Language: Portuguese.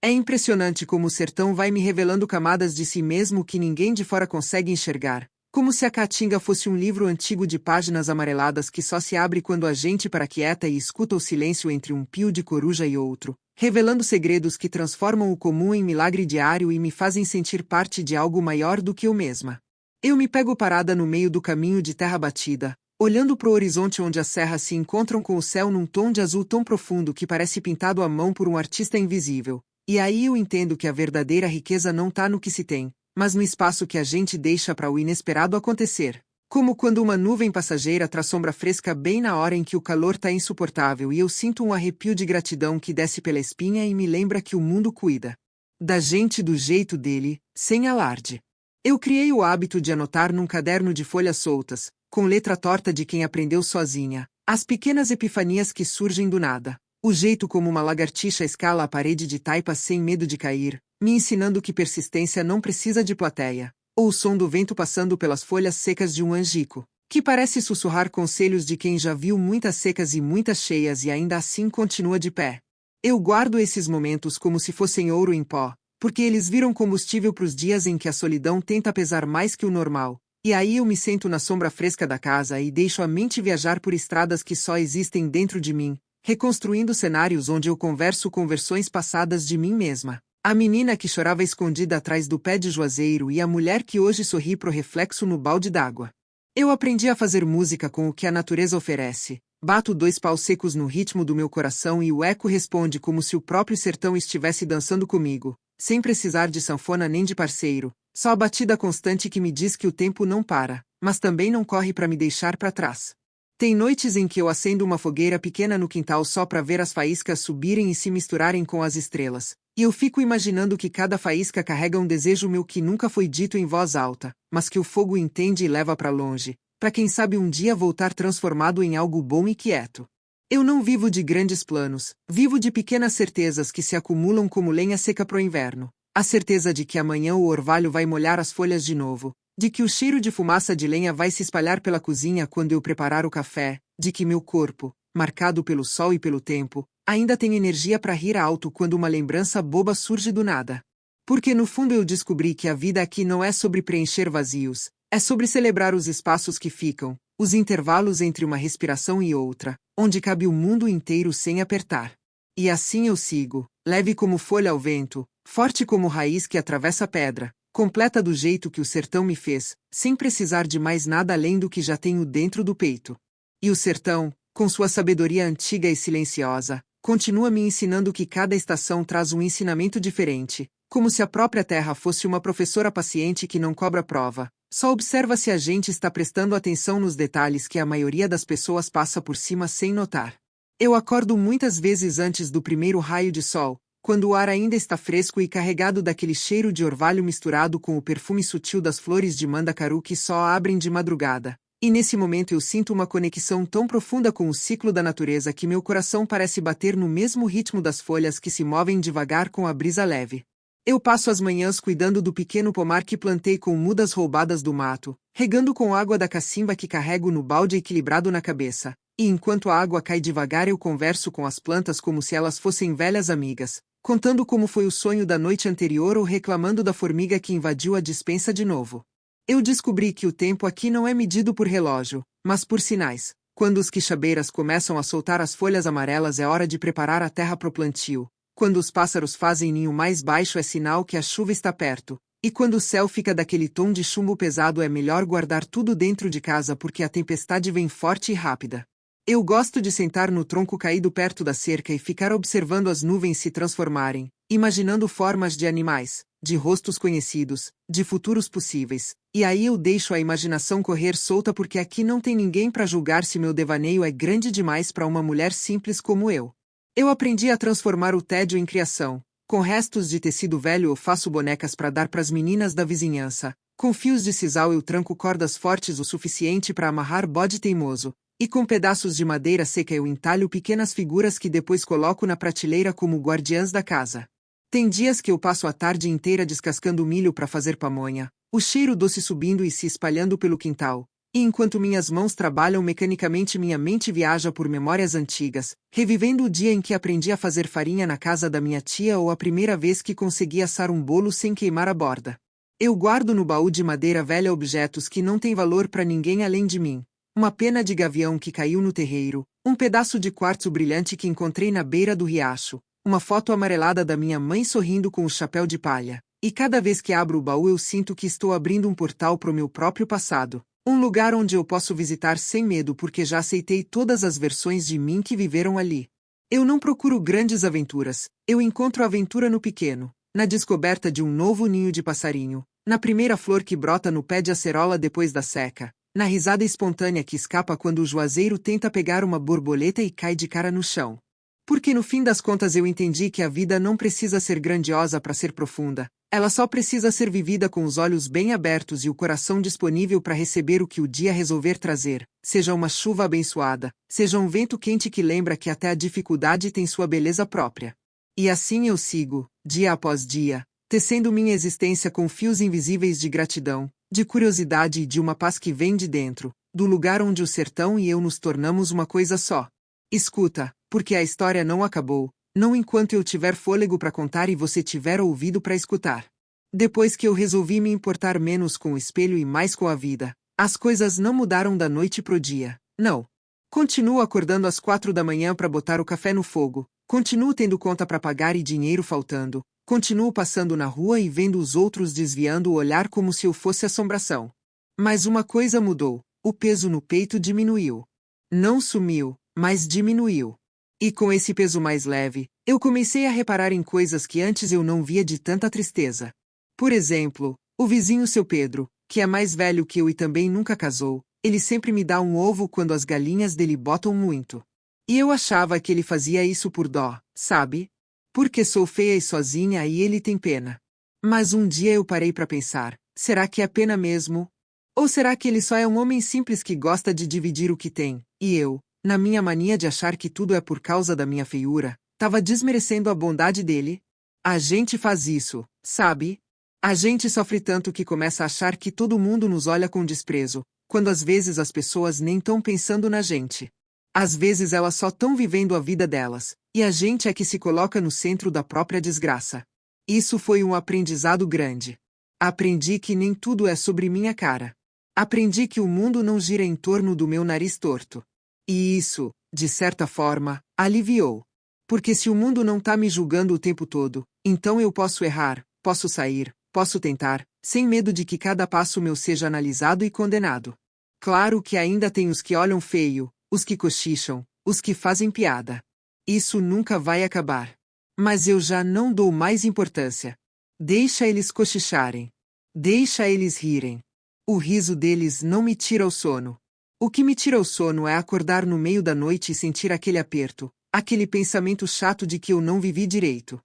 É impressionante como o sertão vai me revelando camadas de si mesmo que ninguém de fora consegue enxergar. Como se a Caatinga fosse um livro antigo de páginas amareladas que só se abre quando a gente para quieta e escuta o silêncio entre um pio de coruja e outro, revelando segredos que transformam o comum em milagre diário e me fazem sentir parte de algo maior do que eu mesma. Eu me pego parada no meio do caminho de terra batida, olhando para o horizonte onde as serras se encontram com o céu num tom de azul tão profundo que parece pintado à mão por um artista invisível. E aí eu entendo que a verdadeira riqueza não tá no que se tem, mas no espaço que a gente deixa para o inesperado acontecer. Como quando uma nuvem passageira traz sombra fresca bem na hora em que o calor tá insuportável e eu sinto um arrepio de gratidão que desce pela espinha e me lembra que o mundo cuida da gente do jeito dele, sem alarde. Eu criei o hábito de anotar num caderno de folhas soltas, com letra torta de quem aprendeu sozinha, as pequenas epifanias que surgem do nada. O jeito como uma lagartixa escala a parede de taipa sem medo de cair, me ensinando que persistência não precisa de plateia. Ou o som do vento passando pelas folhas secas de um angico, que parece sussurrar conselhos de quem já viu muitas secas e muitas cheias e ainda assim continua de pé. Eu guardo esses momentos como se fossem ouro em pó, porque eles viram combustível para os dias em que a solidão tenta pesar mais que o normal. E aí eu me sento na sombra fresca da casa e deixo a mente viajar por estradas que só existem dentro de mim, reconstruindo cenários onde eu converso com versões passadas de mim mesma. A menina que chorava escondida atrás do pé de juazeiro e a mulher que hoje sorri pro reflexo no balde d'água. Eu aprendi a fazer música com o que a natureza oferece. Bato 2 paus secos no ritmo do meu coração e o eco responde como se o próprio sertão estivesse dançando comigo, sem precisar de sanfona nem de parceiro, só a batida constante que me diz que o tempo não para, mas também não corre para me deixar para trás. Tem noites em que eu acendo uma fogueira pequena no quintal só para ver as faíscas subirem e se misturarem com as estrelas, e eu fico imaginando que cada faísca carrega um desejo meu que nunca foi dito em voz alta, mas que o fogo entende e leva para longe, para quem sabe um dia voltar transformado em algo bom e quieto. Eu não vivo de grandes planos, vivo de pequenas certezas que se acumulam como lenha seca pro inverno. A certeza de que amanhã o orvalho vai molhar as folhas de novo, de que o cheiro de fumaça de lenha vai se espalhar pela cozinha quando eu preparar o café, de que meu corpo, marcado pelo sol e pelo tempo, ainda tem energia para rir alto quando uma lembrança boba surge do nada. Porque no fundo eu descobri que a vida aqui não é sobre preencher vazios, é sobre celebrar os espaços que ficam, os intervalos entre uma respiração e outra, onde cabe o mundo inteiro sem apertar. E assim eu sigo, leve como folha ao vento, forte como raiz que atravessa a pedra, completa do jeito que o sertão me fez, sem precisar de mais nada além do que já tenho dentro do peito. E o sertão, com sua sabedoria antiga e silenciosa, continua me ensinando que cada estação traz um ensinamento diferente, como se a própria terra fosse uma professora paciente que não cobra prova, só observa se a gente está prestando atenção nos detalhes que a maioria das pessoas passa por cima sem notar. Eu acordo muitas vezes antes do primeiro raio de sol, quando o ar ainda está fresco e carregado daquele cheiro de orvalho misturado com o perfume sutil das flores de mandacaru que só abrem de madrugada. E nesse momento eu sinto uma conexão tão profunda com o ciclo da natureza que meu coração parece bater no mesmo ritmo das folhas que se movem devagar com a brisa leve. Eu passo as manhãs cuidando do pequeno pomar que plantei com mudas roubadas do mato, regando com água da cacimba que carrego no balde equilibrado na cabeça. E enquanto a água cai devagar eu converso com as plantas como se elas fossem velhas amigas, contando como foi o sonho da noite anterior ou reclamando da formiga que invadiu a despensa de novo. Eu descobri que o tempo aqui não é medido por relógio, mas por sinais. Quando os quixabeiras começam a soltar as folhas amarelas é hora de preparar a terra pro plantio. Quando os pássaros fazem ninho mais baixo é sinal que a chuva está perto. E quando o céu fica daquele tom de chumbo pesado é melhor guardar tudo dentro de casa porque a tempestade vem forte e rápida. Eu gosto de sentar no tronco caído perto da cerca e ficar observando as nuvens se transformarem, imaginando formas de animais, de rostos conhecidos, de futuros possíveis. E aí eu deixo a imaginação correr solta porque aqui não tem ninguém para julgar se meu devaneio é grande demais para uma mulher simples como eu. Eu aprendi a transformar o tédio em criação. Com restos de tecido velho eu faço bonecas para dar pras meninas da vizinhança. Com fios de sisal eu tranco cordas fortes o suficiente para amarrar bode teimoso. E com pedaços de madeira seca eu entalho pequenas figuras que depois coloco na prateleira como guardiãs da casa. Tem dias que eu passo a tarde inteira descascando milho para fazer pamonha, o cheiro doce subindo e se espalhando pelo quintal. E enquanto minhas mãos trabalham mecanicamente, minha mente viaja por memórias antigas, revivendo o dia em que aprendi a fazer farinha na casa da minha tia ou a primeira vez que consegui assar um bolo sem queimar a borda. Eu guardo no baú de madeira velha objetos que não têm valor para ninguém além de mim. Uma pena de gavião que caiu no terreiro, um pedaço de quartzo brilhante que encontrei na beira do riacho, uma foto amarelada da minha mãe sorrindo com o chapéu de palha. E cada vez que abro o baú eu sinto que estou abrindo um portal para o meu próprio passado. Um lugar onde eu posso visitar sem medo porque já aceitei todas as versões de mim que viveram ali. Eu não procuro grandes aventuras, eu encontro a aventura no pequeno, na descoberta de um novo ninho de passarinho, na primeira flor que brota no pé de acerola depois da seca, na risada espontânea que escapa quando o juazeiro tenta pegar uma borboleta e cai de cara no chão. Porque no fim das contas eu entendi que a vida não precisa ser grandiosa para ser profunda. Ela só precisa ser vivida com os olhos bem abertos e o coração disponível para receber o que o dia resolver trazer, seja uma chuva abençoada, seja um vento quente que lembra que até a dificuldade tem sua beleza própria. E assim eu sigo, dia após dia, tecendo minha existência com fios invisíveis de gratidão, de curiosidade e de uma paz que vem de dentro, do lugar onde o sertão e eu nos tornamos uma coisa só. Escuta, porque a história não acabou. Não enquanto eu tiver fôlego para contar e você tiver ouvido para escutar. Depois que eu resolvi me importar menos com o espelho e mais com a vida, as coisas não mudaram da noite pro dia, não. Continuo acordando às 4 da manhã para botar o café no fogo, continuo tendo conta para pagar e dinheiro faltando, continuo passando na rua e vendo os outros desviando o olhar como se eu fosse assombração. Mas uma coisa mudou, o peso no peito diminuiu. Não sumiu, mas diminuiu. E com esse peso mais leve, eu comecei a reparar em coisas que antes eu não via de tanta tristeza. Por exemplo, o vizinho seu Pedro, que é mais velho que eu e também nunca casou, ele sempre me dá um ovo quando as galinhas dele botam muito. E eu achava que ele fazia isso por dó, sabe? Porque sou feia e sozinha e ele tem pena. Mas um dia eu parei para pensar, será que é pena mesmo? Ou será que ele só é um homem simples que gosta de dividir o que tem, e eu, na minha mania de achar que tudo é por causa da minha feiura, tava desmerecendo a bondade dele? A gente faz isso, sabe? A gente sofre tanto que começa a achar que todo mundo nos olha com desprezo, quando às vezes as pessoas nem tão pensando na gente. Às vezes elas só tão vivendo a vida delas, e a gente é que se coloca no centro da própria desgraça. Isso foi um aprendizado grande. Aprendi que nem tudo é sobre minha cara. Aprendi que o mundo não gira em torno do meu nariz torto. E isso, de certa forma, aliviou. Porque se o mundo não tá me julgando o tempo todo, então eu posso errar, posso sair, posso tentar, sem medo de que cada passo meu seja analisado e condenado. Claro que ainda tem os que olham feio, os que cochicham, os que fazem piada. Isso nunca vai acabar. Mas eu já não dou mais importância. Deixa eles cochicharem. Deixa eles rirem. O riso deles não me tira o sono. O que me tira o sono é acordar no meio da noite e sentir aquele aperto, aquele pensamento chato de que eu não vivi direito.